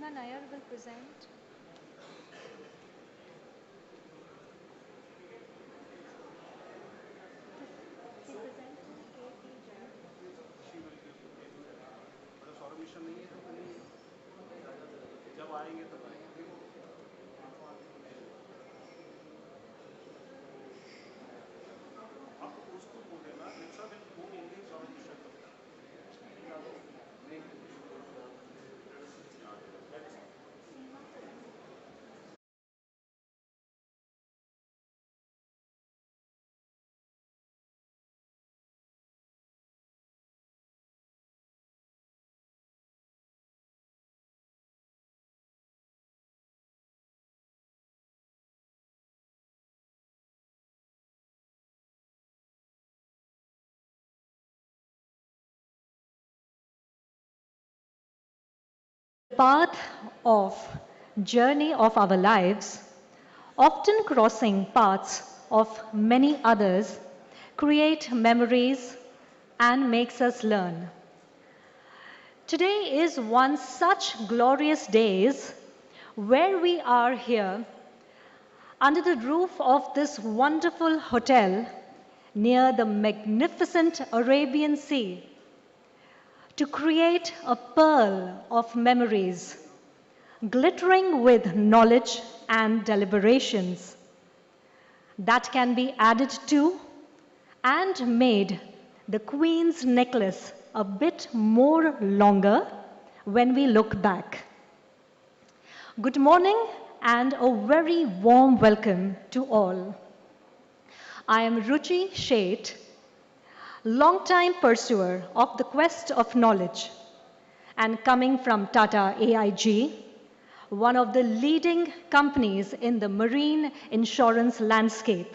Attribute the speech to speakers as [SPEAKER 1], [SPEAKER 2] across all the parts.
[SPEAKER 1] Seema Nair will present. He presents KP Jayakumar.
[SPEAKER 2] मतलब सौरभ नहीं है तो कहीं जब आएंगे तब आएंगे आप उसको बोले ना next will go English Saurabh mission
[SPEAKER 3] Path of journey of our lives, often crossing paths of many others, create memories and makes us learn. Today is one such glorious days where we are here under the roof of this wonderful hotel near the magnificent Arabian Sea to create a pearl of memories, glittering with knowledge and deliberations that can be added to and made the Queen's necklace a bit more longer when we look back. Good morning and a very warm welcome to all. I am Ruchi Sheth, long-time pursuer of the quest of knowledge, and coming from Tata AIG, one of the leading companies in the marine insurance landscape,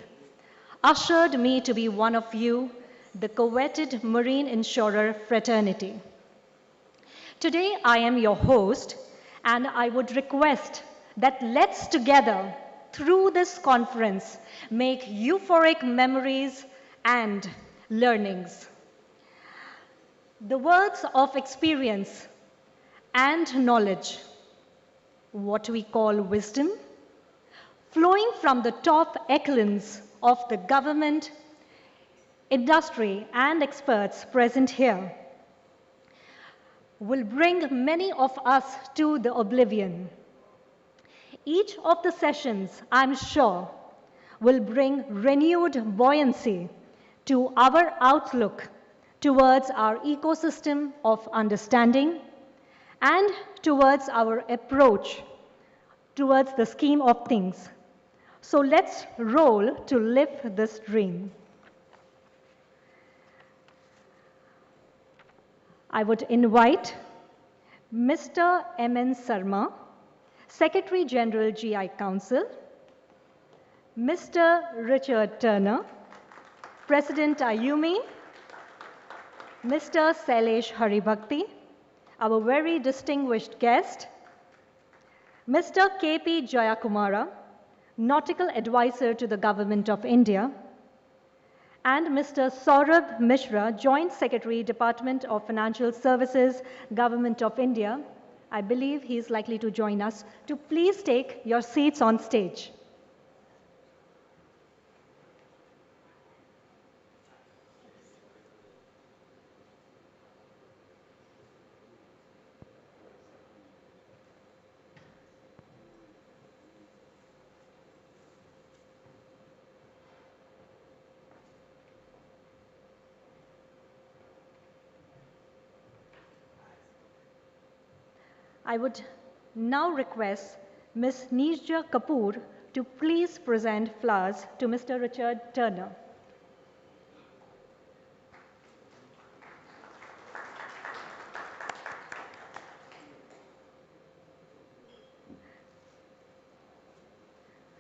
[SPEAKER 3] ushered me to be one of you, the coveted marine insurer fraternity. Today, I am your host, and I would request that let's together, through this conference, make euphoric memories and learnings. The words of experience and knowledge, what we call wisdom, flowing from the top echelons of the government, industry, and experts present here, will bring many of us to the oblivion. Each of the sessions, I'm sure, will bring renewed buoyancy to our outlook towards our ecosystem of understanding and towards our approach towards the scheme of things. So let's roll to live this dream. I would invite Mr. M.N. Sarma, Secretary General GI Council, Mr. Richard Turner, President IUMI, Mr. Sailesh Haribhakti, our very distinguished guest, Mr. KP Jayakumara, Nautical Advisor to the Government of India, and Mr. Saurabh Mishra, Joint Secretary, Department of Financial Services, Government of India. I believe he is likely to join us. To please take your seats on stage. I would now request Ms. Nijja Kapoor to please present flowers to Mr. Richard Turner.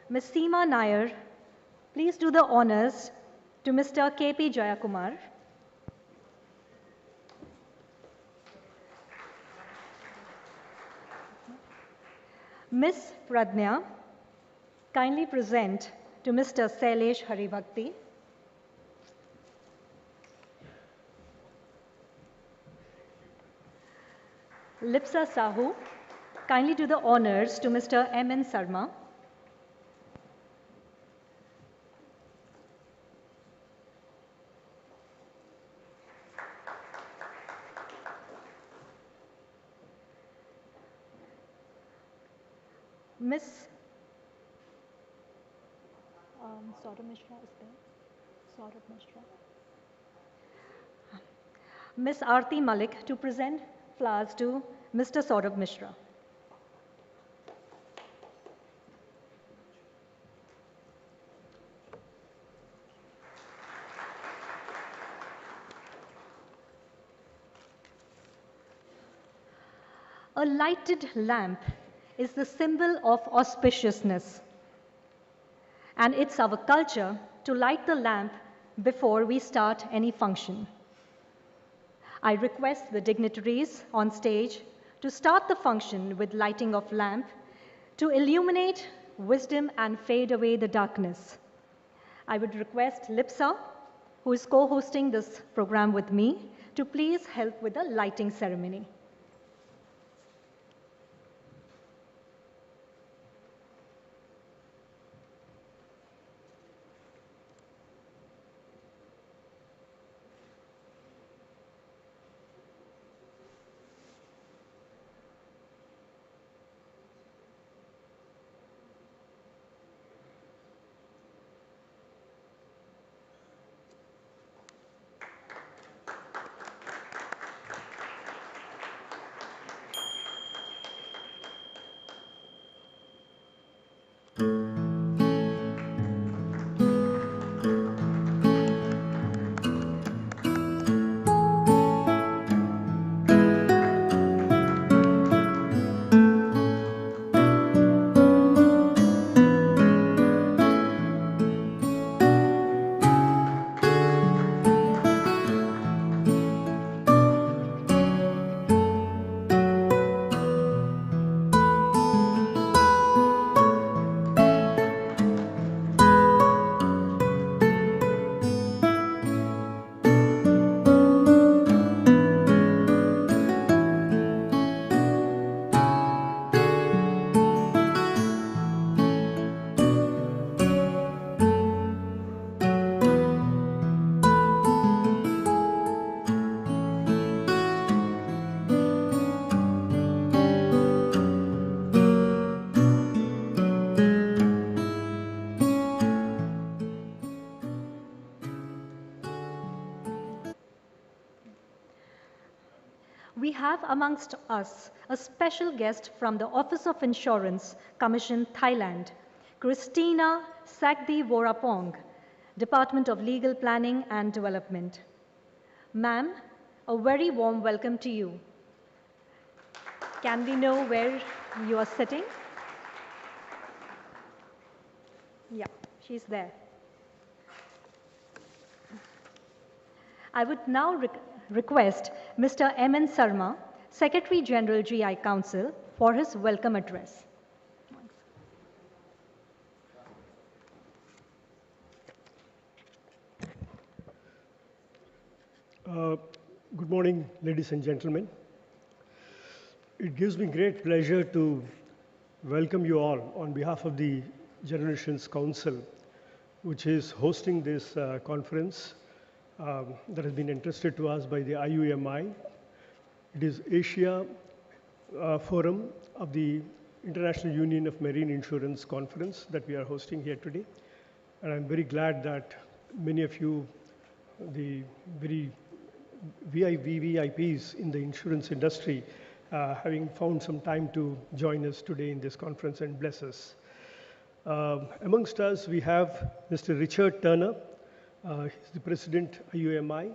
[SPEAKER 3] Ms. Seema Nair, please do the honors to Mr. KP Jayakumar. Ms. Pradnya, kindly present to Mr. Sailesh Haribhakti. Lipsa Sahu, kindly do the honors to Mr. M.N. Sarma. Miss Saurabh Mishra is there. Saurabh Mishra. Miss Aarti Malik to present flowers to Mr. Saurabh Mishra. A lighted lamp is the symbol of auspiciousness, and it's our culture to light the lamp before we start any function. I request the dignitaries on stage to start the function with lighting of lamp to illuminate wisdom and fade away the darkness. I would request Lipsa, who is co-hosting this program with me, to please help with the lighting ceremony. We have amongst us a special guest from the Office of Insurance Commission, Thailand, Christina Sakdi Vorapong, Department of Legal Planning and Development. Ma'am, a very warm welcome to you. Can we know where you are sitting? Yeah, she's there. I would now request Mr. M.N. Sarma, Secretary General GI Council, for his welcome address.
[SPEAKER 4] Good morning, ladies and gentlemen. It gives me great pleasure to welcome you all on behalf of the Generations Council, which is hosting this conference that has been entrusted to us by the IUMI. It is Asia Forum of the International Union of Marine Insurance Conference that we are hosting here today. And I'm very glad that many of you, the very VIPs in the insurance industry, having found some time to join us today in this conference and bless us. Amongst us, we have Mr. Richard Turner. He's the President, IUMI.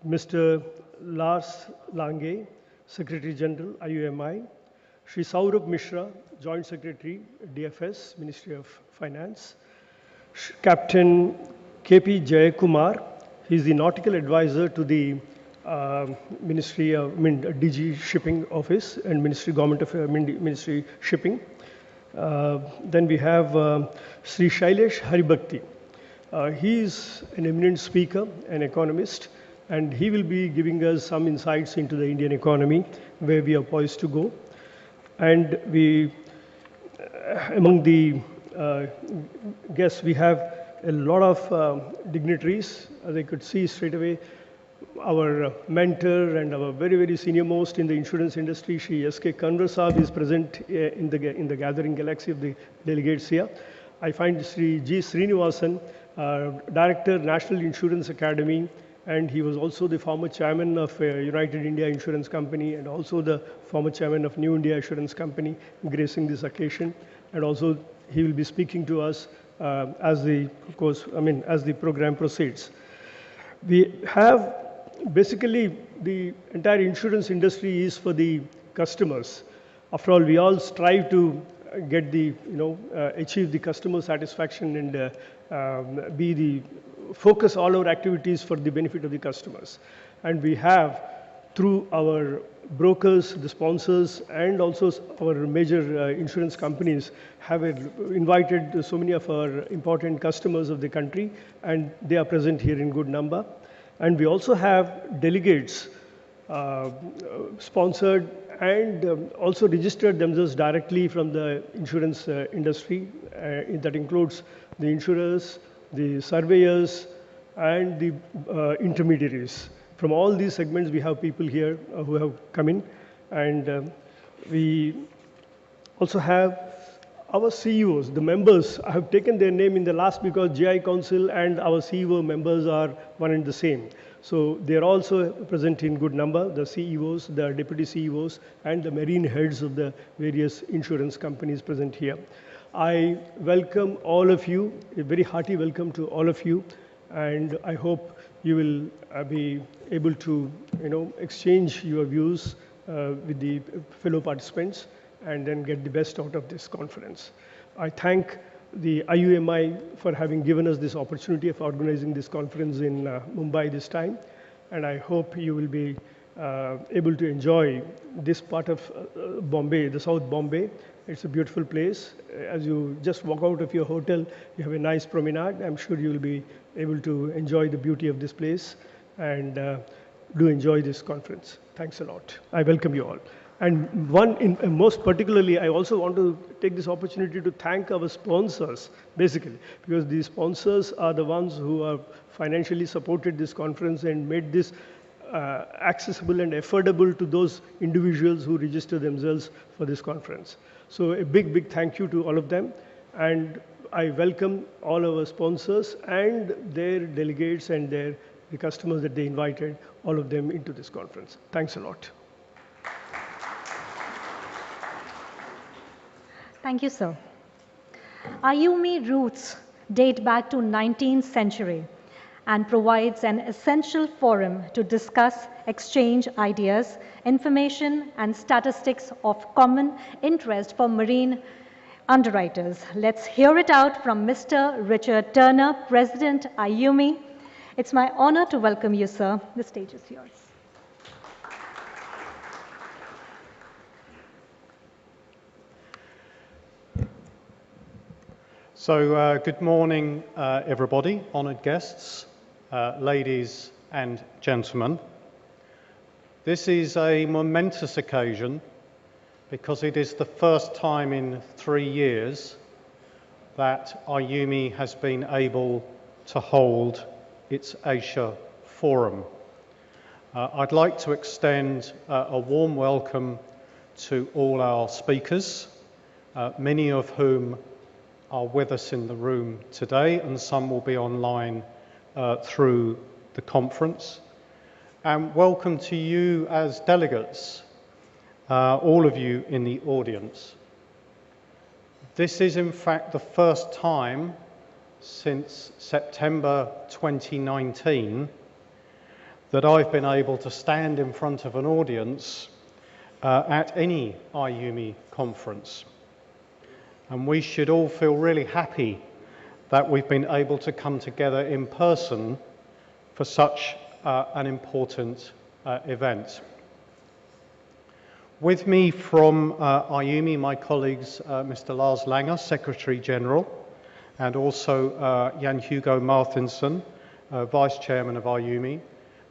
[SPEAKER 4] Mr. Lars Lange, Secretary General, IUMI. Shri Saurabh Mishra, Joint Secretary, DFS, Ministry of Finance. Captain KP Jayakumar, he's the Nautical Advisor to the Ministry of DG Shipping Office and Ministry Government of Ministry Shipping. Then we have Sri Shailesh Haribhakti. He is an eminent speaker, an economist, and he will be giving us some insights into the Indian economy, where we are poised to go. And among the guests, we have a lot of dignitaries. As I could see straight away, our mentor and our very, very senior most in the insurance industry, Shri S.K. Kanwar Saab, is present in the gathering galaxy of the delegates here. I find Shri G. Srinivasan, Director, National Insurance Academy, and he was also the former chairman of United India Insurance Company and also the former chairman of New India Insurance Company, gracing this occasion. And also he will be speaking to us as the program proceeds. We have basically the entire insurance industry is for the customers. After all, we all strive to get achieve the customer satisfaction and be the focus all our activities for the benefit of the customers. And we have, through our brokers, the sponsors, and also our major insurance companies, have invited so many of our important customers of the country, and they are present here in good number. And we also have delegates sponsored and also registered themselves directly from the insurance industry. That includes the insurers, the surveyors, and the intermediaries. From all these segments, we have people here who have come in. And we also have our CEOs, the members. I have taken their name in the last because GI Council and our CEO members are one and the same. So they are also present in good number, the CEOs, the deputy CEOs, and the marine heads of the various insurance companies present here. I welcome all of you, a very hearty welcome to all of you, and I hope you will be able to exchange your views with the fellow participants and then get the best out of this conference. I thank the IUMI for having given us this opportunity of organizing this conference in Mumbai this time, and I hope you will be able to enjoy this part of Bombay, the South Bombay. It's a beautiful place. As you just walk out of your hotel, you have a nice promenade. I'm sure you will be able to enjoy the beauty of this place and do enjoy this conference. Thanks a lot. I welcome you all. And most particularly, I also want to take this opportunity to thank our sponsors, basically, because the sponsors are the ones who have financially supported this conference and made this accessible and affordable to those individuals who register themselves for this conference. So a big, big thank you to all of them. And I welcome all our sponsors and their delegates and the customers that they invited, all of them into this conference. Thanks a lot.
[SPEAKER 3] Thank you, sir. IUMI roots date back to 19th century and provides an essential forum to discuss, exchange ideas, information, and statistics of common interest for marine underwriters. Let's hear it out from Mr. Richard Turner, President, IUMI. It's my honor to welcome you, sir. The stage is yours.
[SPEAKER 5] So good morning, everybody, honoured guests, ladies and gentlemen. This is a momentous occasion because it is the first time in 3 years that IUMI has been able to hold its Asia Forum. I'd like to extend a warm welcome to all our speakers, many of whom are with us in the room today, and some will be online through the conference. And welcome to you as delegates, all of you in the audience. This is in fact the first time since September 2019 that I've been able to stand in front of an audience at any IUMI conference. And we should all feel really happy that we've been able to come together in person for such an important event. With me from IUMI, my colleagues, Mr. Lars Langer, Secretary General, and also Jan Hugo Martinsen, Vice Chairman of IUMI.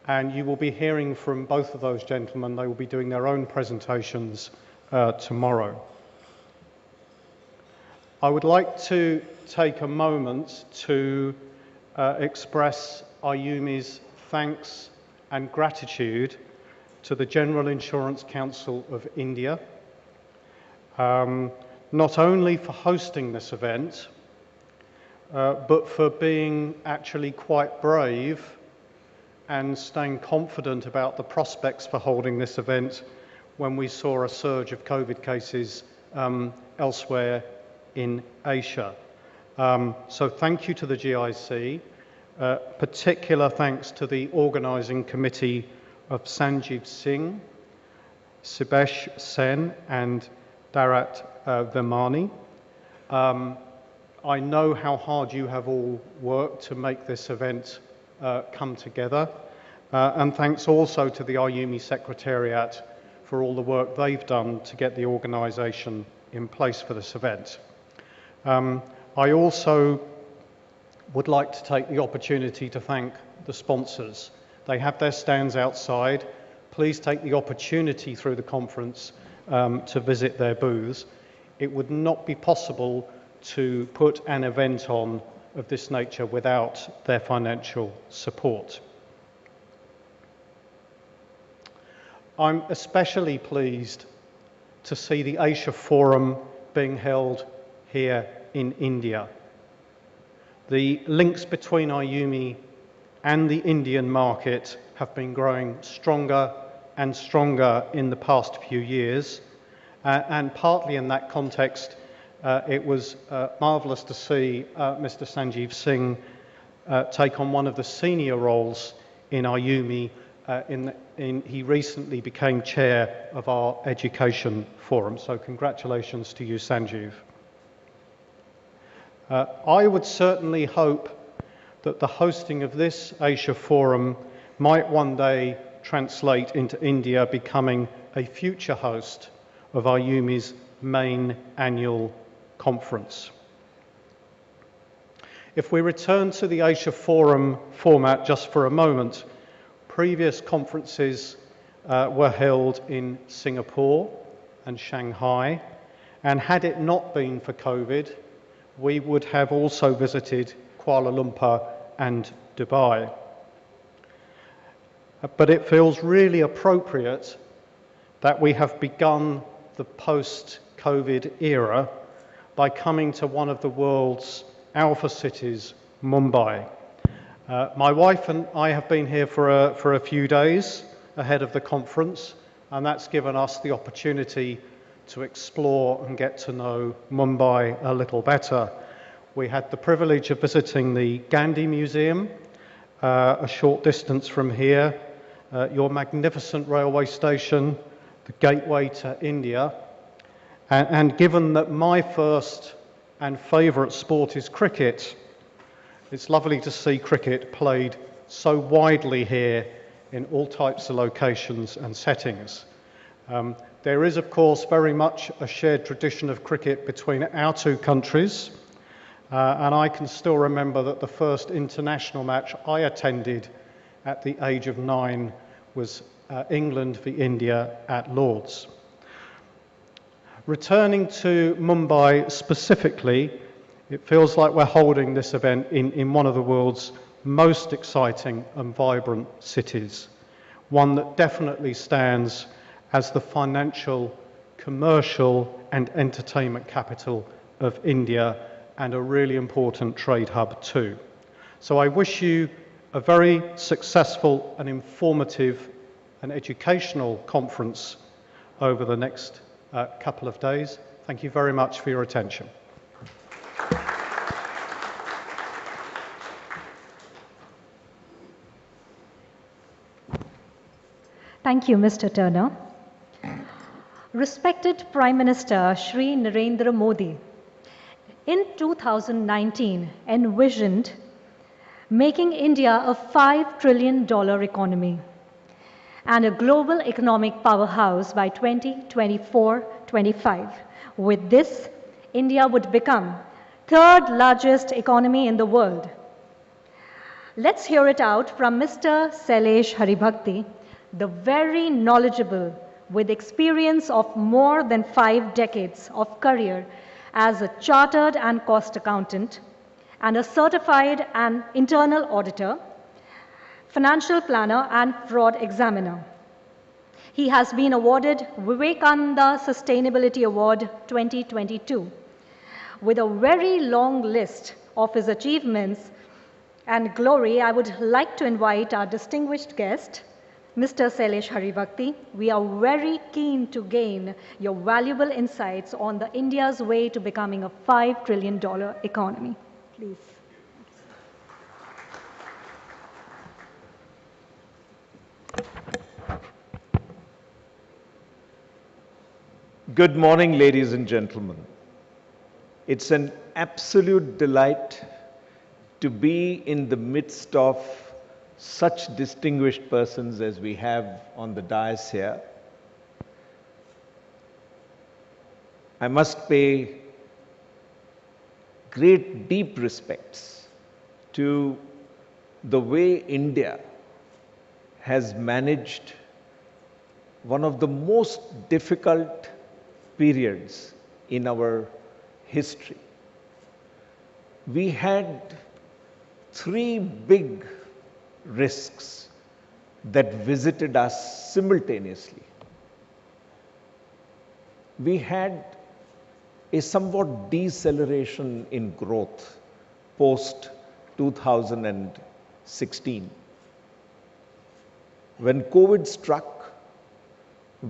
[SPEAKER 5] And you will be hearing from both of those gentlemen. They will be doing their own presentations tomorrow. I would like to take a moment to express IUMI's thanks and gratitude to the General Insurance Council of India, not only for hosting this event, but for being actually quite brave and staying confident about the prospects for holding this event when we saw a surge of COVID cases elsewhere in Asia. So thank you to the GIC. Particular thanks to the organising committee of Sanjeev Singh, Sibesh Sen and Darat Vemani. I know how hard you have all worked to make this event come together. And thanks also to the IUMI Secretariat for all the work they've done to get the organisation in place for this event. I also would like to take the opportunity to thank the sponsors. They have their stands outside. Please take the opportunity through the conference to visit their booths. It would not be possible to put an event on of this nature without their financial support. I'm especially pleased to see the Asia Forum being held here in India. The links between IUMI and the Indian market have been growing stronger and stronger in the past few years, and partly in that context, it was marvellous to see Mr. Sanjeev Singh take on one of the senior roles in IUMI. He recently became chair of our education forum, so congratulations to you, Sanjeev. I would certainly hope that the hosting of this Asia Forum might one day translate into India becoming a future host of IUMI's main annual conference. If we return to the Asia Forum format just for a moment, previous conferences were held in Singapore and Shanghai, and had it not been for COVID, we would have also visited Kuala Lumpur and Dubai. But it feels really appropriate that we have begun the post-COVID era by coming to one of the world's alpha cities, Mumbai. My wife and I have been here for a few days ahead of the conference, and that's given us the opportunity to explore and get to know Mumbai a little better. We had the privilege of visiting the Gandhi Museum, a short distance from here, your magnificent railway station, the gateway to India, and given that my first and favourite sport is cricket, it's lovely to see cricket played so widely here in all types of locations and settings. There is, of course, very much a shared tradition of cricket between our two countries, and I can still remember that the first international match I attended at the age of 9 was England v India at Lord's. Returning to Mumbai specifically, it feels like we're holding this event in one of the world's most exciting and vibrant cities, one that definitely stands as the financial, commercial and entertainment capital of India, and a really important trade hub too. So I wish you a very successful and informative and educational conference over the next couple of days. Thank you very much for your attention.
[SPEAKER 3] Thank you, Mr. Turner. Respected Prime Minister Shri Narendra Modi, in 2019 envisioned making India a $5 trillion economy and a global economic powerhouse by 2024-25. With this, India would become third largest economy in the world. Let's hear it out from Mr. Sailesh Haribhakti, the very knowledgeable with experience of more than 5 decades of career as a chartered and cost accountant and a certified and internal auditor, financial planner and fraud examiner. He has been awarded Vivekananda Sustainability Award 2022 with a very long list of his achievements and glory. I would like to invite our distinguished guest, Mr. Sailesh Haribhakti. We are very keen to gain your valuable insights on the India's way to becoming a $5 trillion economy. Please.
[SPEAKER 6] Good morning, ladies and gentlemen. It's an absolute delight to be in the midst of such distinguished persons as we have on the dais here. I must pay great, deep respects to the way India has managed one of the most difficult periods in our history. We had 3 big risks that visited us simultaneously. We had a somewhat deceleration in growth post 2016. When COVID struck,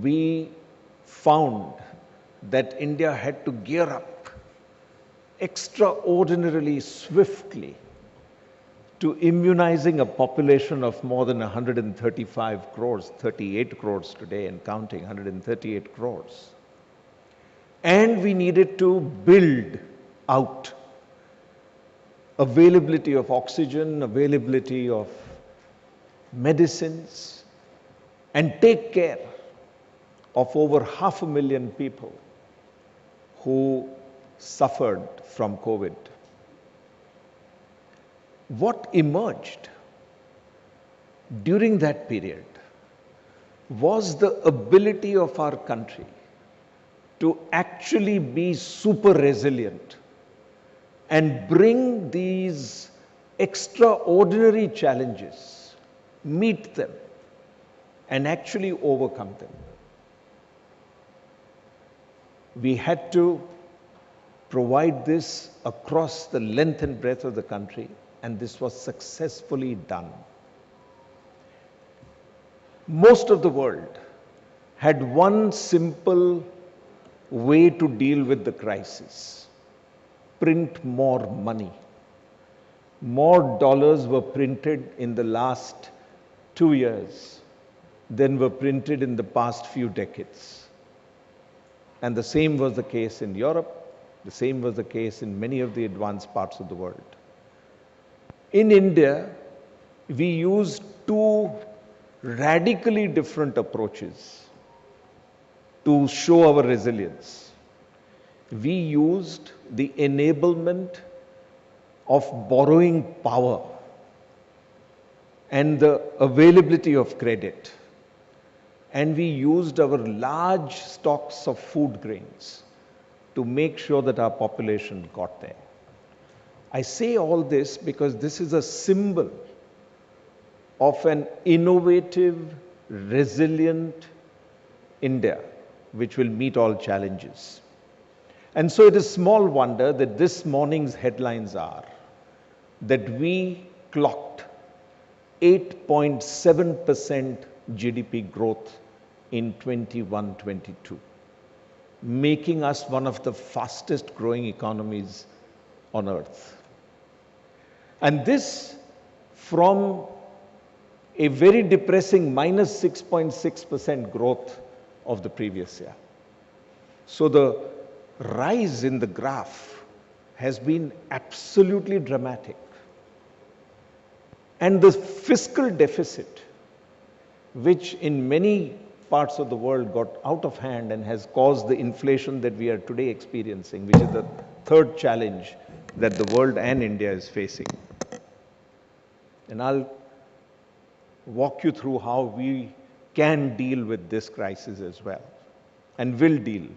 [SPEAKER 6] we found that India had to gear up extraordinarily swiftly to immunizing a population of more than 135 crores, 38 crores today and counting, 138 crores. And we needed to build out availability of oxygen, availability of medicines, and take care of over 500,000 people who suffered from COVID. What emerged during that period was the ability of our country to actually be super resilient and bring these extraordinary challenges, meet them, and actually overcome them. We had to provide this across the length and breadth of the country, and this was successfully done. Most of the world had one simple way to deal with the crisis: print more money. More dollars were printed in the last 2 years than were printed in the past few decades. And the same was the case in Europe, the same was the case in many of the advanced parts of the world. In India, we used 2 radically different approaches to show our resilience. We used the enablement of borrowing power and the availability of credit. And we used our large stocks of food grains to make sure that our population got there. I say all this because this is a symbol of an innovative, resilient India which will meet all challenges. And so it is small wonder that this morning's headlines are that we clocked 8.7% GDP growth in 21-22, making us one of the fastest growing economies on earth. And this from a very depressing minus 6.6% growth of the previous year. So the rise in the graph has been absolutely dramatic. And the fiscal deficit, which in many parts of the world got out of hand and has caused the inflation that we are today experiencing, which is the third challenge that the world and India is facing. And I'll walk you through how we can deal with this crisis as well and will deal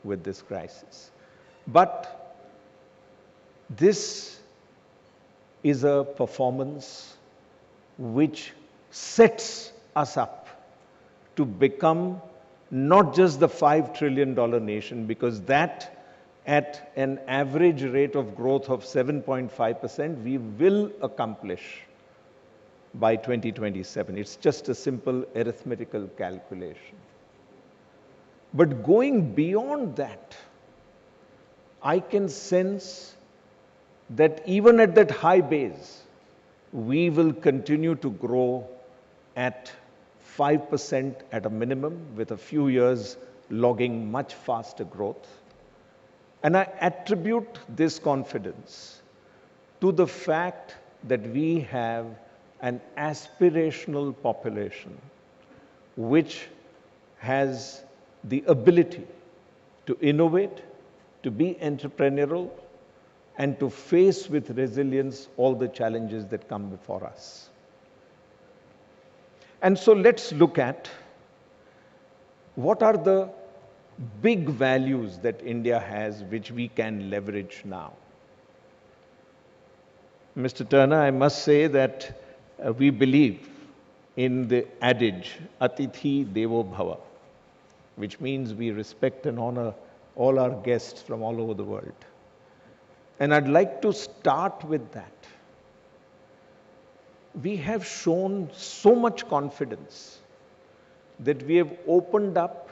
[SPEAKER 6] with this crisis. But this is a performance which sets us up to become not just the $5 trillion nation, because that at an average rate of growth of 7.5%, we will accomplish by 2027. It's just a simple arithmetical calculation. But going beyond that, I can sense that even at that high base, we will continue to grow at 5% at a minimum, with a few years logging much faster growth. And I attribute this confidence to the fact that we have an aspirational population which has the ability to innovate, to be entrepreneurial, and to face with resilience all the challenges that come before us. And so let's look at what are the big values that India has which we can leverage now. Mr. Turner, I must say that we believe in the adage, Atithi Devo Bhava, which means we respect and honor all our guests from all over the world. And I'd like to start with that. We have shown so much confidence that we have opened up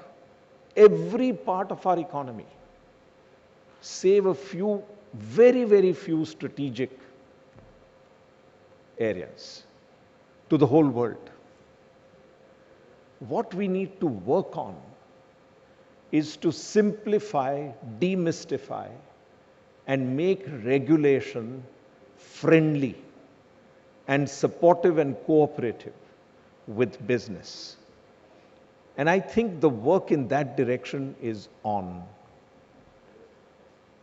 [SPEAKER 6] every part of our economy, save a few, very, very few strategic areas, to the whole world. What we need to work on is to simplify, demystify, and make regulation friendly and supportive and cooperative with business. And I think the work in that direction is on.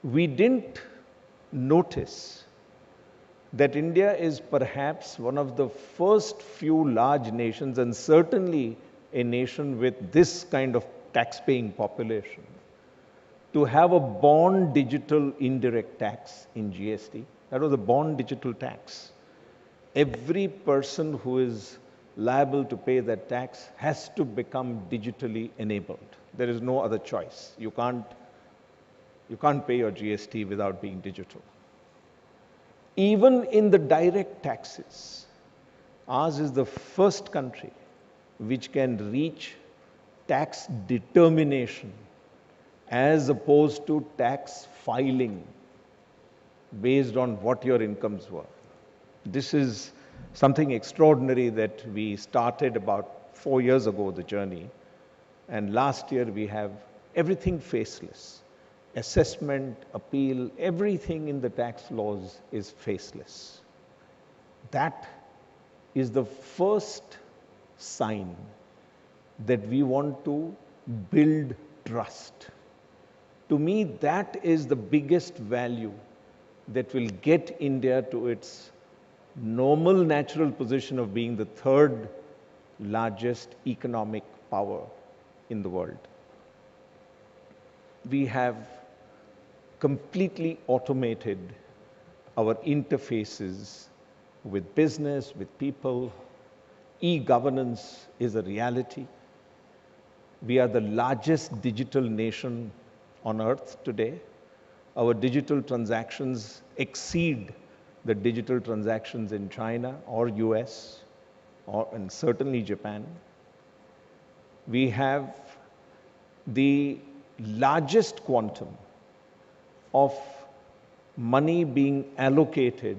[SPEAKER 6] We didn't notice that India is perhaps one of the first few large nations, and certainly a nation with this kind of tax-paying population, to have a born digital indirect tax in GST. That was a born digital tax. Every person who is liable to pay that tax has to become digitally enabled. There is no other choice. You can't pay your GST without being digital. Even in the direct taxes, ours is the first country which can reach tax determination as opposed to tax filing based on what your incomes were. This is something extraordinary that we started about 4 years ago, the journey. And last year we have everything faceless. Assessment, appeal, everything in the tax laws is faceless. That is the first sign that we want to build trust. To me, that is the biggest value that will get India to its normal natural position of being the third largest economic power in the world. We have completely automated our interfaces with business, with people. E-governance is a reality. We are the largest digital nation on earth today. Our digital transactions exceed the digital transactions in China or US, and certainly Japan. We have the largest quantum of money being allocated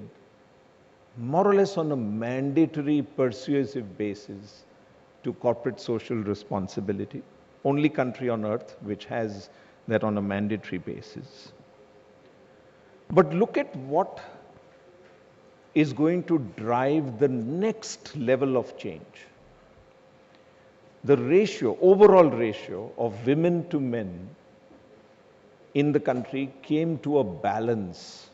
[SPEAKER 6] more or less on a mandatory persuasive basis to corporate social responsibility. Only country on earth which has that on a mandatory basis. But look at what is going to drive the next level of change. The ratio, overall ratio of women to men in the country came to a balance.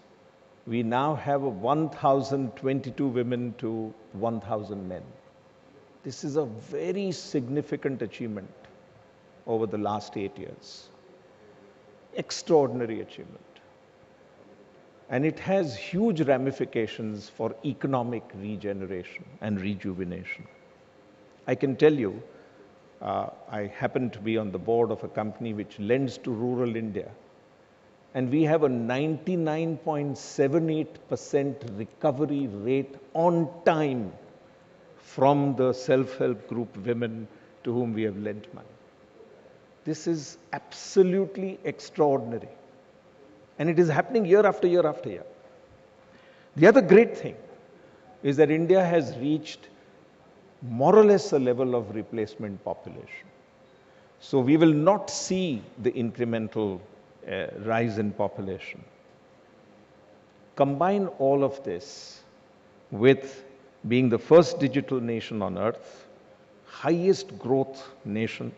[SPEAKER 6] We now have a 1,022 women to 1,000 men. This is a very significant achievement over the last 8 years. Extraordinary achievement. And it has huge ramifications for economic regeneration and rejuvenation. I can tell you, I happen to be on the board of a company which lends to rural India, and we have a 99.78% recovery rate on time from the self-help group women to whom we have lent money. This is absolutely extraordinary. And it is happening year after year after year. The other great thing is that India has reached more or less a level of replacement population. So we will not see the incremental rise in population. Combine all of this with being the first digital nation on earth, highest growth nation,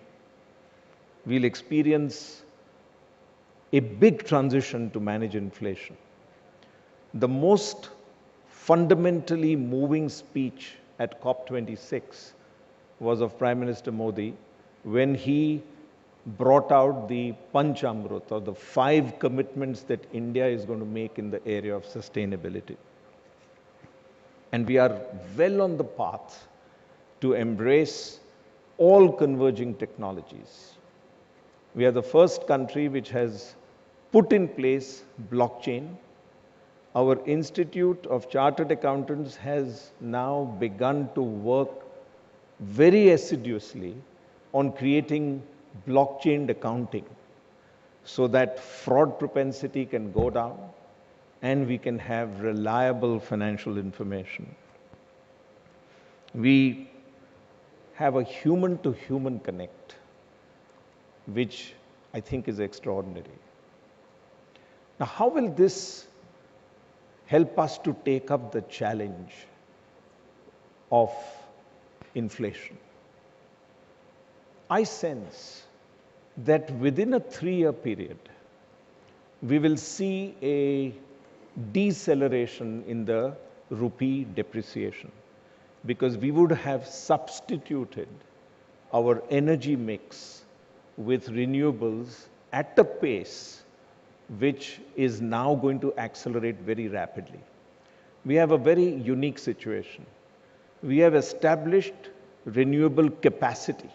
[SPEAKER 6] we'll experience a big transition to manage inflation. The most fundamentally moving speech at COP26 was of Prime Minister Modi when he brought out the Panchamrit, or the 5 commitments that India is going to make in the area of sustainability. And we are well on the path to embrace all converging technologies. We are the first country which has put in place blockchain. Our Institute of Chartered Accountants has now begun to work very assiduously on creating blockchain accounting so that fraud propensity can go down and we can have reliable financial information. We have a human-to-human connect, which I think is extraordinary. Now, how will this help us to take up the challenge of inflation? I sense that within a 3-year period, we will see a deceleration in the rupee depreciation, because we would have substituted our energy mix with renewables at a pace which is now going to accelerate very rapidly. We have a very unique situation. We have established renewable capacity,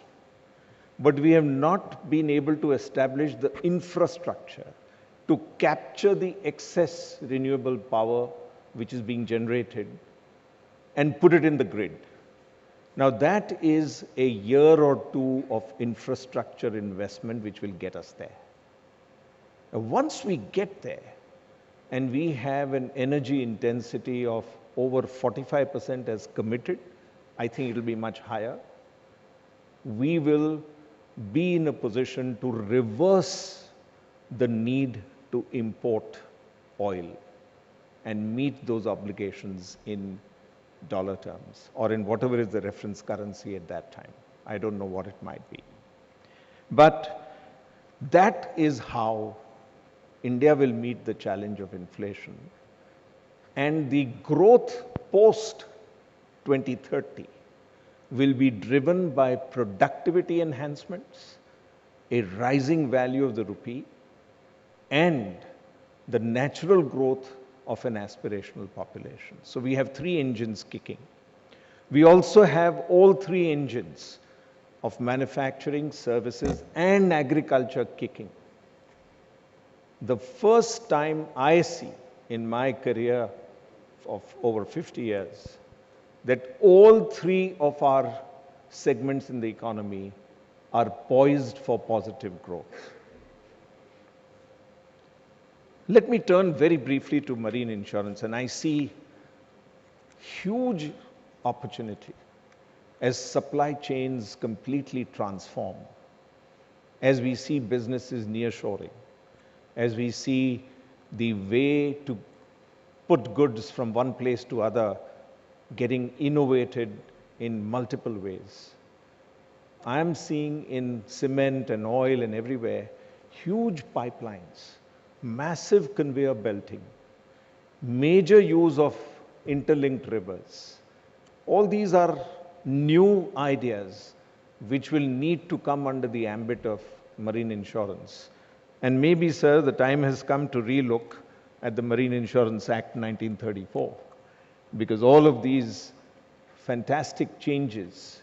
[SPEAKER 6] but we have not been able to establish the infrastructure to capture the excess renewable power which is being generated and put it in the grid. Now that is a year or 2 of infrastructure investment which will get us there. Once we get there, and we have an energy intensity of over 45% as committed, I think it will be much higher, we will be in a position to reverse the need to import oil and meet those obligations in dollar terms, or in whatever is the reference currency at that time. I don't know what it might be. But that is how India will meet the challenge of inflation. And the growth post 2030 will be driven by productivity enhancements, a rising value of the rupee, and the natural growth of an aspirational population. So we have 3 engines kicking. We also have all 3 engines of manufacturing, services, and agriculture kicking. The first time I see in my career of over 50 years that all 3 of our segments in the economy are poised for positive growth. Let me turn very briefly to marine insurance, and I see huge opportunity as supply chains completely transform, as we see businesses nearshoring, as we see the way to put goods from one place to other getting innovated in multiple ways. I am seeing in cement and oil and everywhere huge pipelines, massive conveyor belting, major use of interlinked rivers. All these are new ideas which will need to come under the ambit of marine insurance. And maybe, sir, the time has come to relook at the Marine Insurance Act 1934, because all of these fantastic changes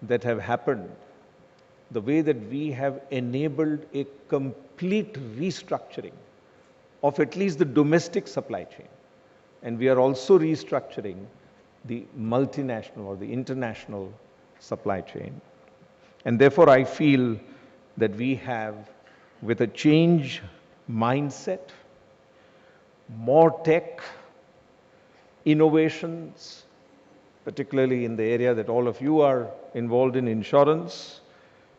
[SPEAKER 6] that have happened, the way that we have enabled a complete restructuring of at least the domestic supply chain, and we are also restructuring the multinational or the international supply chain. And therefore, I feel that we have, with a change mindset, more tech, innovations, particularly in the area that all of you are involved in, insurance,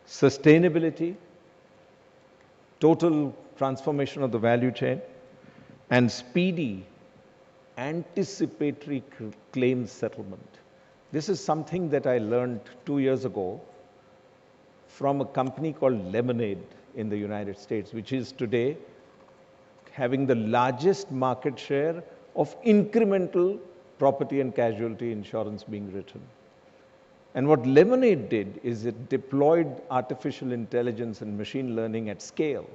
[SPEAKER 6] sustainability, total transformation of the value chain, and speedy anticipatory claims settlement. This is something that I learned 2 years ago from a company called Lemonade in the United States, which is today having the largest market share of incremental property and casualty insurance being written. And what Lemonade did is it deployed artificial intelligence and machine learning at scale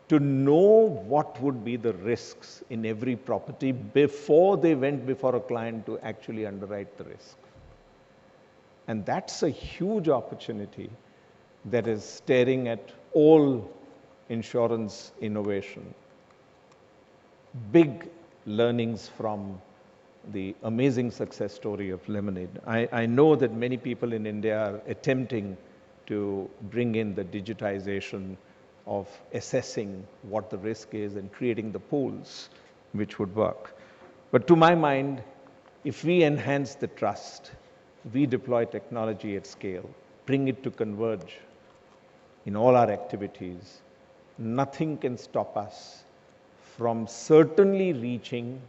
[SPEAKER 6] to know what would be the risks in every property before they went before a client to actually underwrite the risk. And that's a huge opportunity that is staring at all insurance innovation. Big learnings from the amazing success story of Lemonade. I know that many people in India are attempting to bring in the digitization of assessing what the risk is and creating the pools which would work. But to my mind, if we enhance the trust, we deploy technology at scale, bring it to converge in all our activities, nothing can stop us from certainly reaching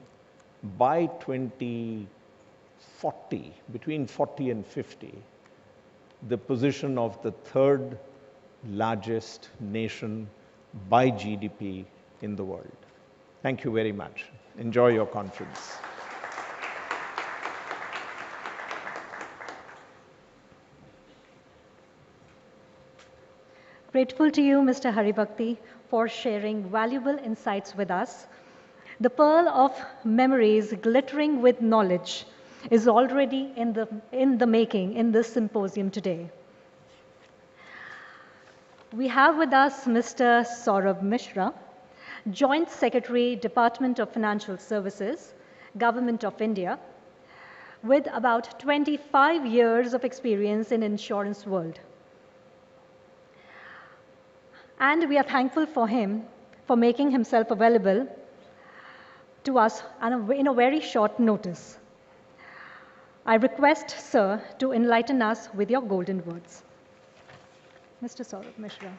[SPEAKER 6] by 2040, between 40 and 50, the position of the third largest nation by GDP in the world. Thank you very much. Enjoy your conference.
[SPEAKER 3] Grateful to you, Mr. Haribhakti, for sharing valuable insights with us. The pearl of memories glittering with knowledge is already in the making in this symposium today. We have with us Mr. Saurabh Mishra, Joint Secretary, Department of Financial Services, Government of India, with about 25 years of experience in insurance world. And we are thankful for him for making himself available to us in a very short notice. I request, sir, to enlighten us with your golden words. Mr. Saurabh Mishra.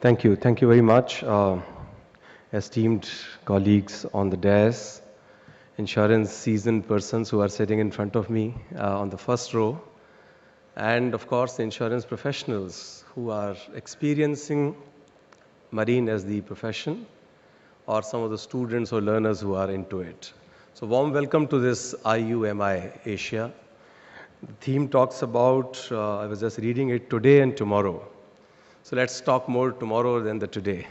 [SPEAKER 7] Thank you very much, esteemed colleagues on the dais, insurance seasoned persons who are sitting in front of me on the first row, and of course the insurance professionals who are experiencing marine as the profession, or some of the students or learners who are into it. So warm welcome to this IUMI Asia. The theme talks about, I was just reading it, today and tomorrow. So let's talk more tomorrow than the today.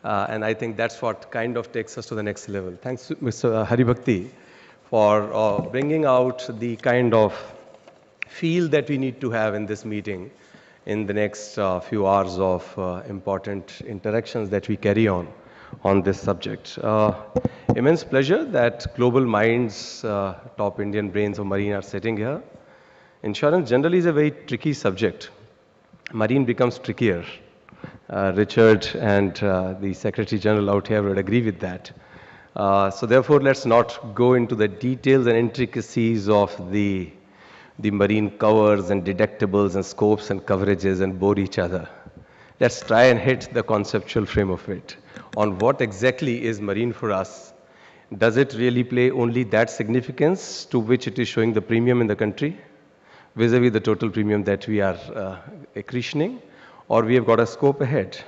[SPEAKER 7] And I think that's what kind of takes us to the next level. Thanks to Mr. Haribhakti for bringing out the kind of feel that we need to have in this meeting in the next few hours of important interactions that we carry on this subject. Immense pleasure that global minds, top Indian brains of marine are sitting here. Insurance generally is a very tricky subject. Marine becomes trickier. Richard and the Secretary General out here would agree with that. So therefore, let's not go into the details and intricacies of the marine covers and deductibles and scopes and coverages and bore each other. Let's try and hit the conceptual frame of it on what exactly is marine for us. Does it really play only that significance to which it is showing the premium in the country vis-a-vis the total premium that we are accretioning? or we have got a scope ahead.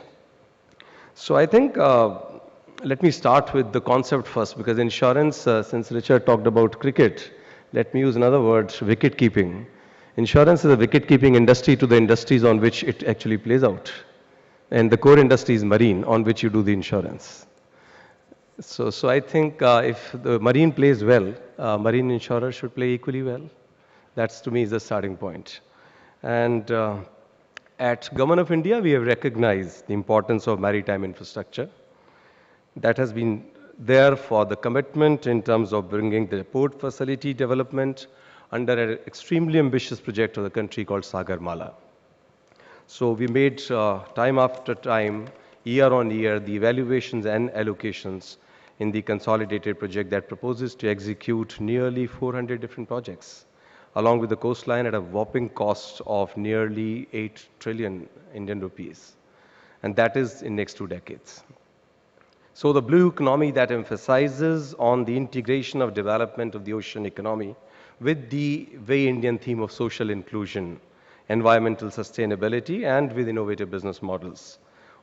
[SPEAKER 7] So I think, let me start with the concept first, because insurance, since Richard talked about cricket, let me use another word, wicket keeping. Insurance is a wicket keeping industry to the industries on which it actually plays out. And the core industry is marine, on which you do the insurance. So I think if the marine plays well, marine insurers should play equally well. That's to me is the starting point. And at Government of India, we have recognized the importance of maritime infrastructure. That has been there for the commitment in terms of bringing the port facility development under an extremely ambitious project of the country called Sagarmala. So we made time after time, year on year, the evaluations and allocations in the consolidated project that proposes to execute nearly 400 different projects, along with the coastline at a whopping cost of nearly 8 trillion Indian rupees. And that is in next 2 decades. So the blue economy that emphasizes on the integration of development of the ocean economy with the very Indian theme of social inclusion, environmental sustainability, and with innovative business models.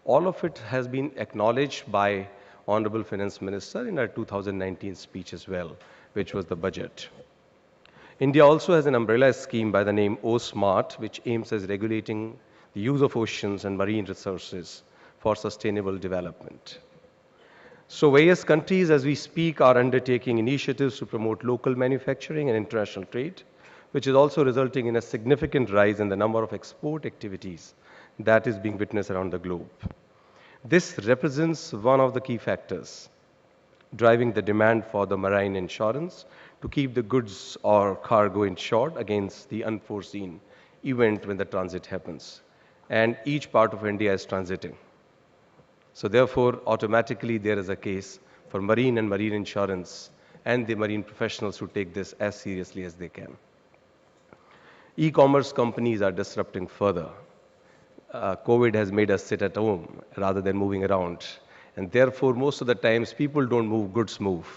[SPEAKER 7] All of it has been acknowledged by Honorable Finance Minister in our 2019 speech as well, which was the budget. India also has an umbrella scheme by the name O-Smart, which aims at regulating the use of oceans and marine resources for sustainable development. So various countries, as we speak, are undertaking initiatives to promote local manufacturing and international trade, which is also resulting in a significant rise in the number of export activities that is being witnessed around the globe. This represents one of the key factors driving the demand for the marine insurance to keep the goods or cargo insured against the unforeseen event when the transit happens. And each part of India is transiting. So therefore, automatically there is a case for marine and marine insurance and the marine professionals to take this as seriously as they can. E-commerce companies are disrupting further. COVID has made us sit at home rather than moving around. And therefore, most of the times, people don't move, goods move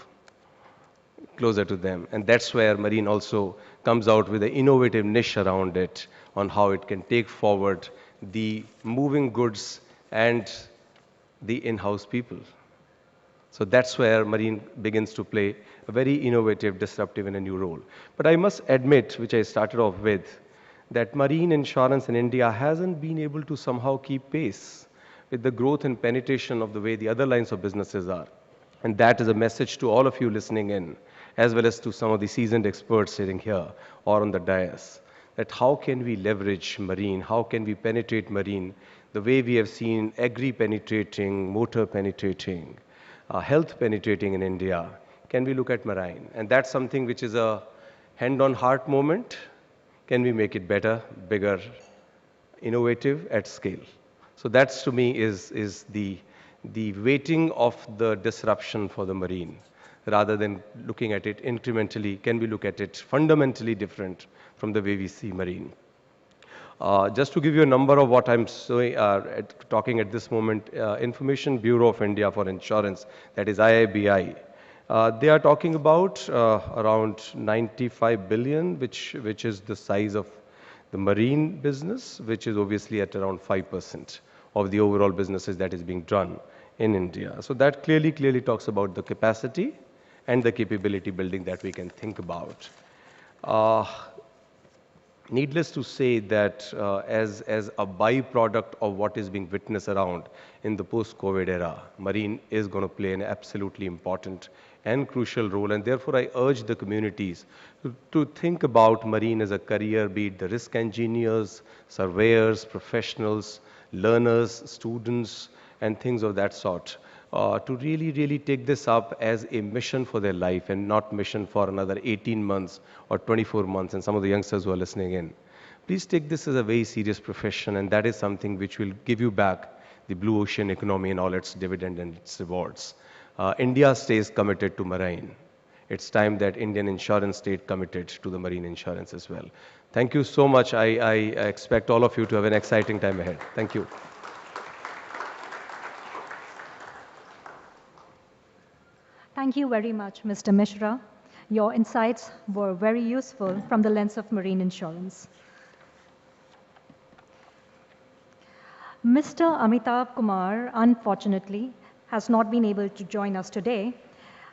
[SPEAKER 7] closer to them. And that's where marine also comes out with an innovative niche around it on how it can take forward the moving goods and the in-house people. So that's where marine begins to play a very innovative, disruptive, and a new role. But I must admit, which I started off with, that marine insurance in India hasn't been able to somehow keep pace with the growth and penetration of the way the other lines of businesses are. And that is a message to all of you listening in, as well as to some of the seasoned experts sitting here or on the dais, that how can we leverage marine, how can we penetrate marine the way we have seen agri penetrating, motor penetrating, health penetrating in India. Can we look at marine? And that's something which is a hand-on-heart moment. Can we make it better, bigger, innovative at scale? So that's to me is the weighting of the disruption for the marine. Rather than looking at it incrementally, can we look at it fundamentally different from the way we see marine? Just to give you a number of what I'm talking at this moment, Information Bureau of India for Insurance, that is IIBI, they are talking about around 95 billion, which is the size of the marine business, which is obviously at around 5% of the overall businesses that is being done in India. So that clearly talks about the capacity and the capability building that we can think about. Needless to say that as a byproduct of what is being witnessed around in the post-COVID era, marine is going to play an absolutely important and crucial role. And therefore, I urge the communities to think about marine as a career, be it the risk engineers, surveyors, professionals, learners, students, and things of that sort. To really take this up as a mission for their life and not mission for another 18 months or 24 months, and some of the youngsters who are listening in. Please take this as a very serious profession, and that is something which will give you back the blue ocean economy and all its dividend and its rewards. India stays committed to marine. It's time that Indian insurance stayed committed to the marine insurance as well. Thank you so much. I expect all of you to have an exciting time ahead. Thank you.
[SPEAKER 3] Thank you very much, Mr. Mishra. Your insights were very useful from the lens of marine insurance. Mr. Amitabh Kumar, unfortunately, has not been able to join us today.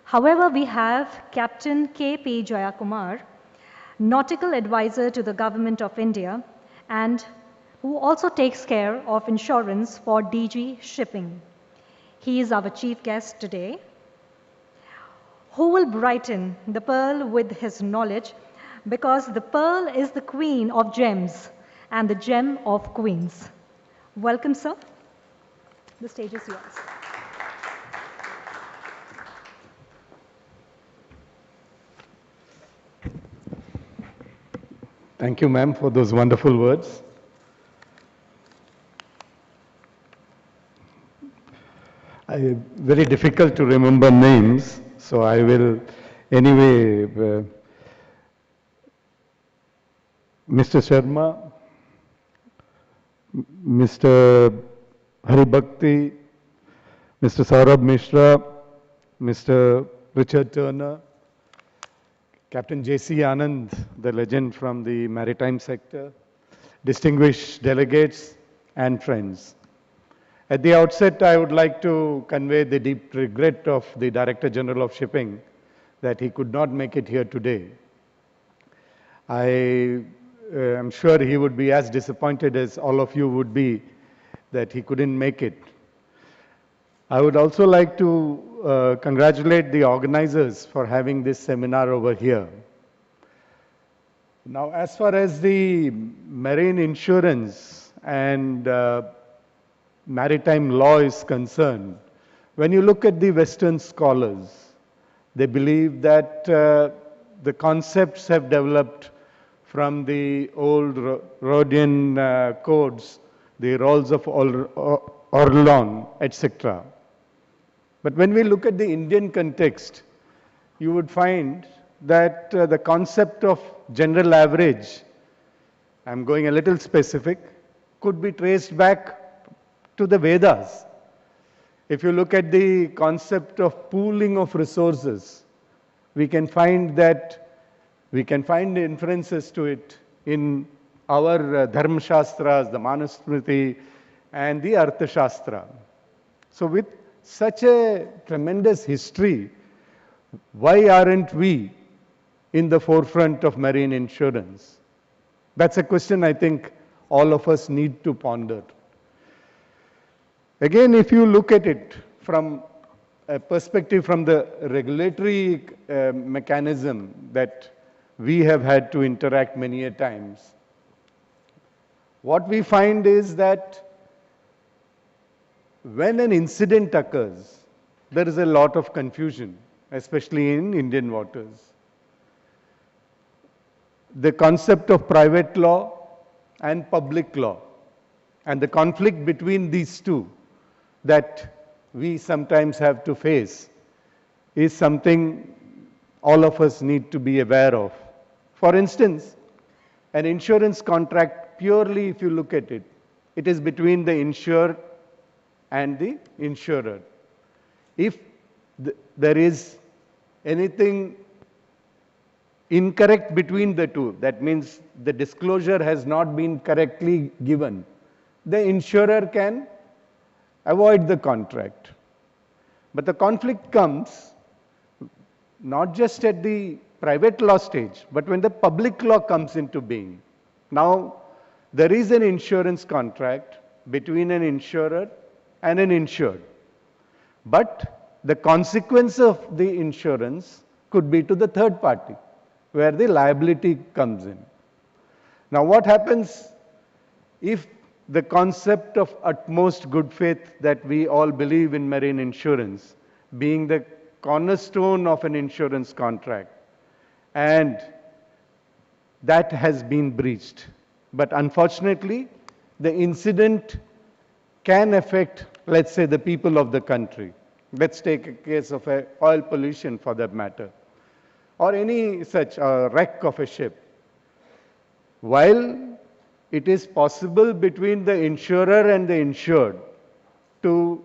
[SPEAKER 3] However, we have Captain K.P. Jayakumar, nautical advisor to the Government of India, and who also takes care of insurance for DG Shipping. He is our chief guest today, who will brighten the pearl with his knowledge, because the pearl is the queen of gems and the gem of queens. Welcome, sir. The stage is yours.
[SPEAKER 8] Thank you, ma'am, for those wonderful words. Very difficult to remember names, so I will anyway. Mr. Sharma, Mr. Haribhakti, Mr. Saurabh Mishra, Mr. Richard Turner, Captain J.C. Anand, the legend from the maritime sector, distinguished delegates and friends. At the outset, I would like to convey the deep regret of the Director General of Shipping that he could not make it here today. I am sure he would be as disappointed as all of you would be that he couldn't make it. I would also like to congratulate the organizers for having this seminar over here. Now, as far as the marine insurance and maritime law is concerned, when you look at the Western scholars, they believe that the concepts have developed from the old Rhodian codes, the rolls of Orleans, etc. But when we look at the Indian context, you would find that the concept of general average, I'm going a little specific, could be traced back to the Vedas. If you look at the concept of pooling of resources, we can find inferences to it in our Dharma Shastras, the Manusmriti, and the Artha Shastra. So with such a tremendous history, why aren't we in the forefront of marine insurance? That's a question I think all of us need to ponder. Again, if you look at it from a perspective from the regulatory mechanism that we have had to interact many a times, what we find is that when an incident occurs, there is a lot of confusion, especially in Indian waters. The concept of private law and public law and the conflict between these two that we sometimes have to face is something all of us need to be aware of. For instance, an insurance contract, purely if you look at it, it is between the insured and the insurer. If there is anything incorrect between the two, that means the disclosure has not been correctly given, the insurer can avoid the contract. But the conflict comes not just at the private law stage, but when the public law comes into being. Now, there is an insurance contract between an insurer and an insured. But the consequence of the insurance could be to the third party, where the liability comes in. Now, what happens if the concept of utmost good faith that we all believe in marine insurance, being the cornerstone of an insurance contract, and that has been breached? But unfortunately, the incident can affect, let's say, the people of the country. Let's take a case of oil pollution for that matter, or any such wreck of a ship. While it is possible between the insurer and the insured to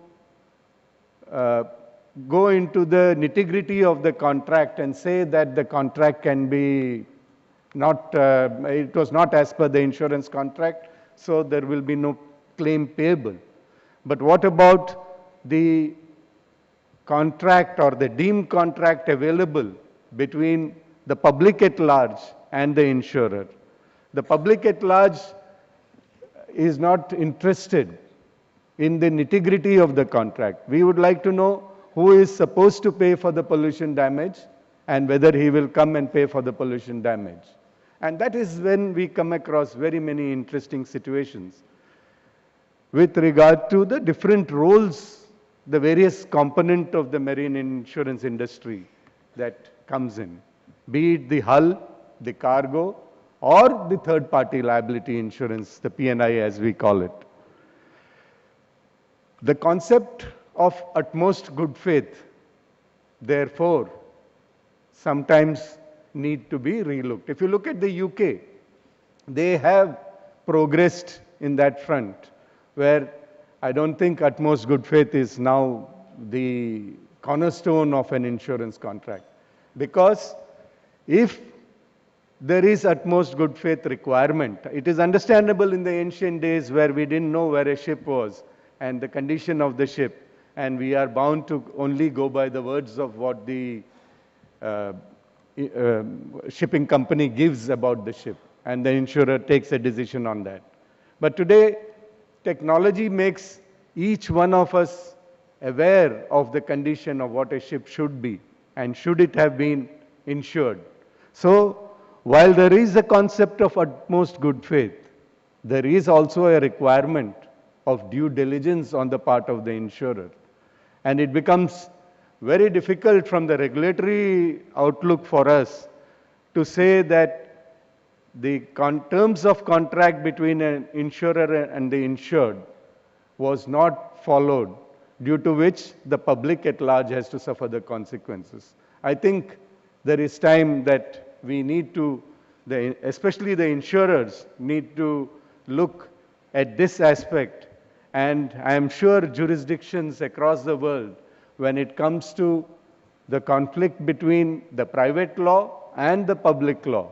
[SPEAKER 8] go into the nitty-gritty of the contract and say that the contract can be not, it was not as per the insurance contract, so there will be no claim payable. But what about the contract or the deemed contract available between the public at large and the insurer? The public at large is not interested in the nitty-gritty of the contract. We would like to know who is supposed to pay for the pollution damage and whether he will come and pay for the pollution damage. And that is when we come across very many interesting situations with regard to the different roles, the various component of the marine insurance industry that comes in, be it the hull, the cargo, or the third-party liability insurance, the P&I as we call it. The concept of utmost good faith, therefore, sometimes need to be relooked. If you look at the UK, they have progressed in that front, where I don't think utmost good faith is now the cornerstone of an insurance contract. Because if there is utmost good faith requirement, it is understandable in the ancient days where we didn't know where a ship was and the condition of the ship, and we are bound to only go by the words of what the shipping company gives about the ship, and the insurer takes a decision on that. But today, technology makes each one of us aware of the condition of what a ship should be and should it have been insured. So, while there is a concept of utmost good faith, there is also a requirement of due diligence on the part of the insurer. And it becomes very difficult from the regulatory outlook for us to say that the terms of contract between an insurer and the insured was not followed, due to which the public at large has to suffer the consequences. I think there is time that we need to, especially the insurers, need to look at this aspect. And I am sure jurisdictions across the world, when it comes to the conflict between the private law and the public law,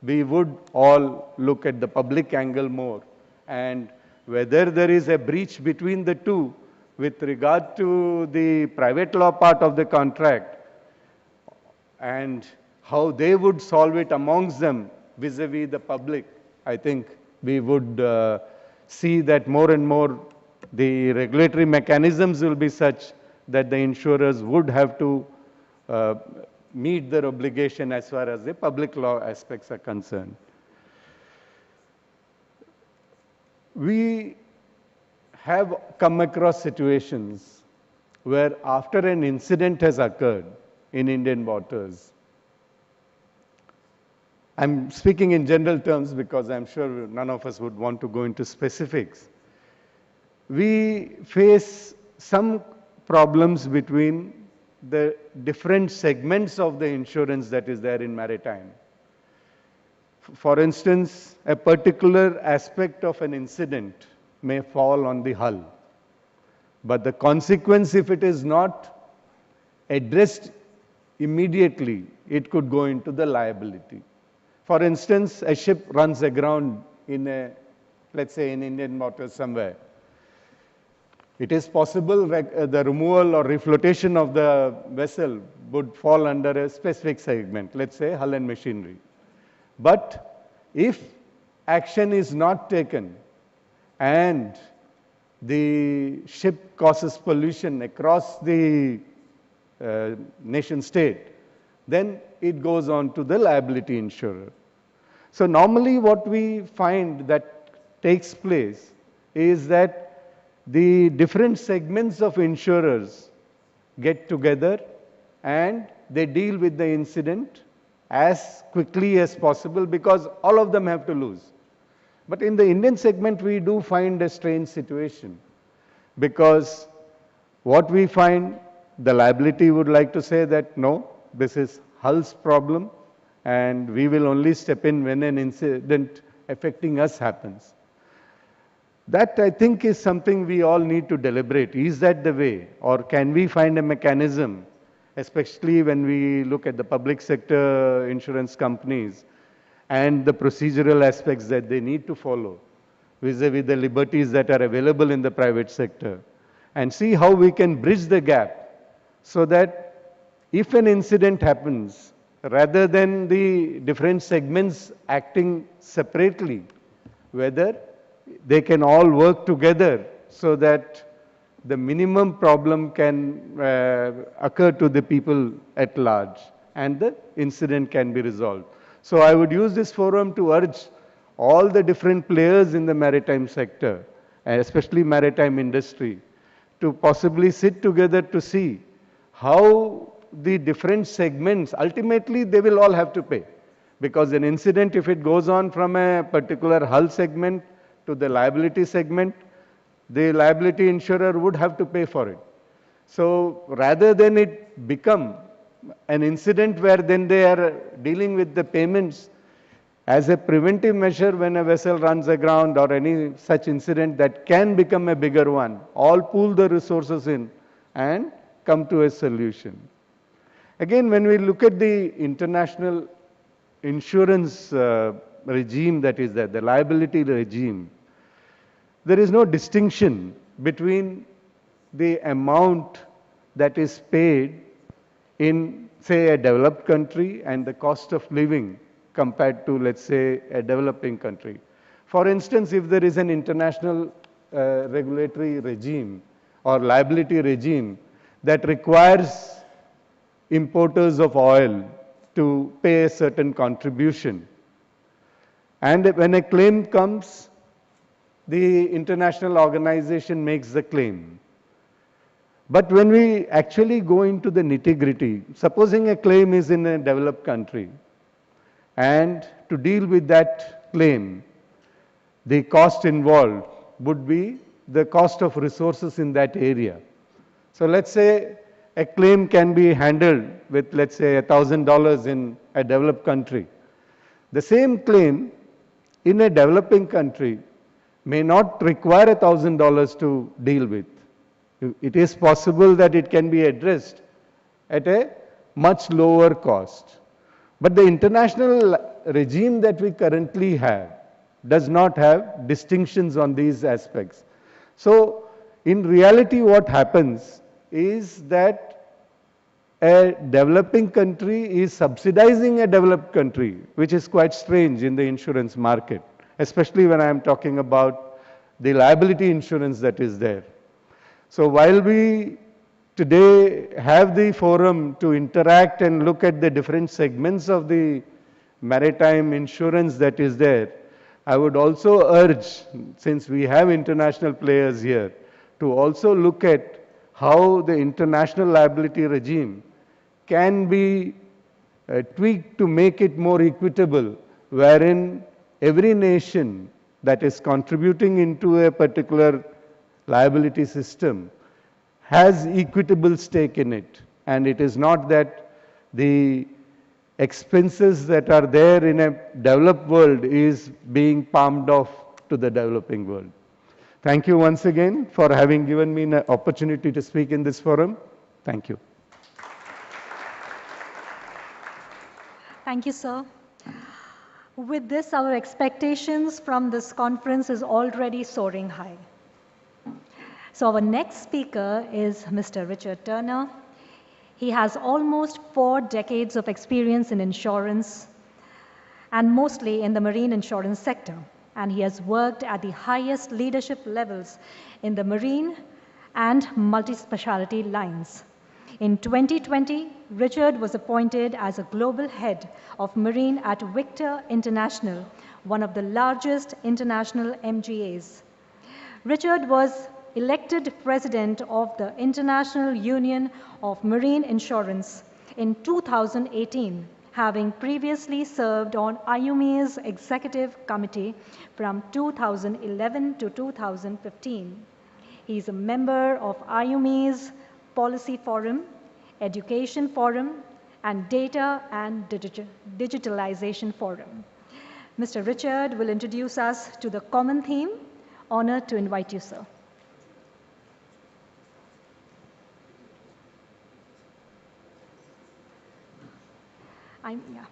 [SPEAKER 8] we would all look at the public angle more. And whether there is a breach between the two with regard to the private law part of the contract and how they would solve it amongst them vis-a-vis the public, I think we would see that more and more the regulatory mechanisms will be such that the insurers would have to meet their obligation as far as the public law aspects are concerned. We have come across situations where after an incident has occurred in Indian waters, I'm speaking in general terms because I'm sure none of us would want to go into specifics. We face some problems between the different segments of the insurance that is there in maritime. For instance, a particular aspect of an incident may fall on the hull, but the consequence, if it is not addressed immediately, it could go into the liability. For instance, a ship runs aground in a, let's say in Indian waters somewhere. It is possible that the removal or reflotation of the vessel would fall under a specific segment, let's say hull and machinery. But if action is not taken and the ship causes pollution across the nation state, then it goes on to the liability insurer. So normally what we find that takes place is that the different segments of insurers get together and they deal with the incident as quickly as possible because all of them have to lose. But in the Indian segment, we do find a strange situation because what we find, the liability would like to say that no, this is hull's problem and we will only step in when an incident affecting us happens. That, I think, is something we all need to deliberate. Is that the way? Or can we find a mechanism, especially when we look at the public sector insurance companies and the procedural aspects that they need to follow, vis-a-vis the liberties that are available in the private sector, and see how we can bridge the gap so that if an incident happens, rather than the different segments acting separately, whether they can all work together so that the minimum problem can occur to the people at large and the incident can be resolved. So I would use this forum to urge all the different players in the maritime sector, and especially maritime industry, to possibly sit together to see how the different segments, ultimately they will all have to pay. Because an incident, if it goes on from a particular hull segment to the liability segment, the liability insurer would have to pay for it. So rather than it become an incident where then they are dealing with the payments, as a preventive measure when a vessel runs aground or any such incident that can become a bigger one, all pool the resources in and come to a solution. Again, when we look at the international insurance regime that is there, the liability regime, there is no distinction between the amount that is paid in, say, a developed country and the cost of living compared to, let's say, a developing country. For instance, if there is an international regulatory regime or liability regime that requires importers of oil to pay a certain contribution, and when a claim comes, the international organization makes the claim. But when we actually go into the nitty-gritty, supposing a claim is in a developed country, and to deal with that claim, the cost involved would be the cost of resources in that area. So let's say a claim can be handled with, let's say, $1,000 in a developed country. The same claim in a developing country may not require $1,000 to deal with. It is possible that it can be addressed at a much lower cost. But the international regime that we currently have does not have distinctions on these aspects. So in reality, what happens is that a developing country is subsidizing a developed country, which is quite strange in the insurance market, especially when I am talking about the liability insurance that is there. So while we today have the forum to interact and look at the different segments of the maritime insurance that is there, I would also urge, since we have international players here, to also look at how the international liability regime can be tweaked to make it more equitable, wherein every nation that is contributing into a particular liability system has equitable stake in it. And it is not that the expenses that are there in a developed world is being palmed off to the developing world. Thank you once again for having given me an opportunity to speak in this forum. Thank you.
[SPEAKER 3] Thank you, sir. With this, our expectations from this conference is already soaring high. So our next speaker is Mr. Richard Turner. He has almost 4 decades of experience in insurance and mostly in the marine insurance sector. And he has worked at the highest leadership levels in the marine and multi-specialty lines. In 2020, Richard was appointed as a global head of marine at Victor International, one of the largest international MGAs. Richard was elected president of the International Union of Marine Insurance in 2018, having previously served on IUMI's executive committee from 2011 to 2015. He is a member of IUMI's Policy Forum, Education Forum, and Data and Digitalization Forum. Mr. Richard will introduce us to the common theme. Honored to invite you, sir. Yeah.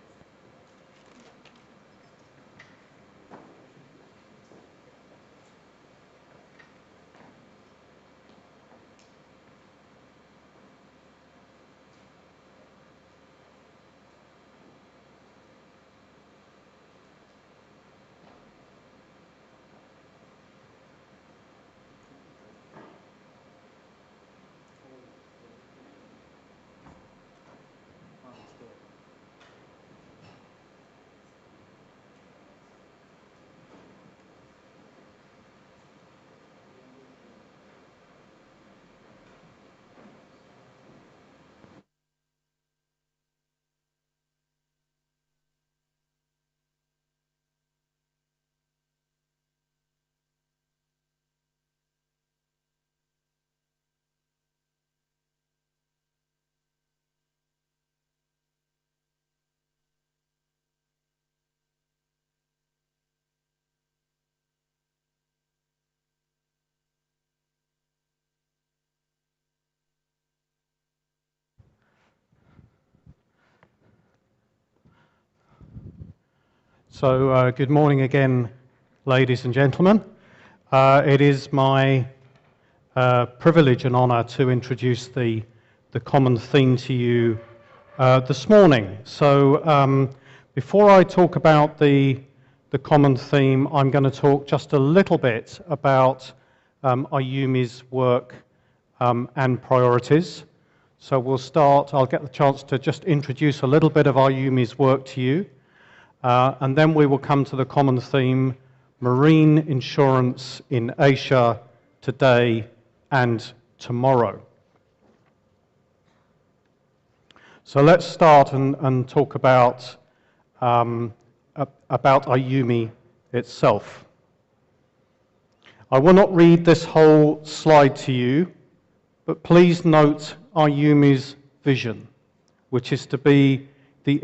[SPEAKER 5] So good morning again, ladies and gentlemen. It is my privilege and honour to introduce the common theme to you this morning. So before I talk about the common theme, I'm going to talk just a little bit about IUMI's work and priorities. So we'll start, I'll get the chance to just introduce a little bit of IUMI's work to you, and then we will come to the common theme, marine insurance in Asia today and tomorrow. So let's start and talk about IUMI itself. I will not read this whole slide to you, but please note IUMI's vision, which is to be the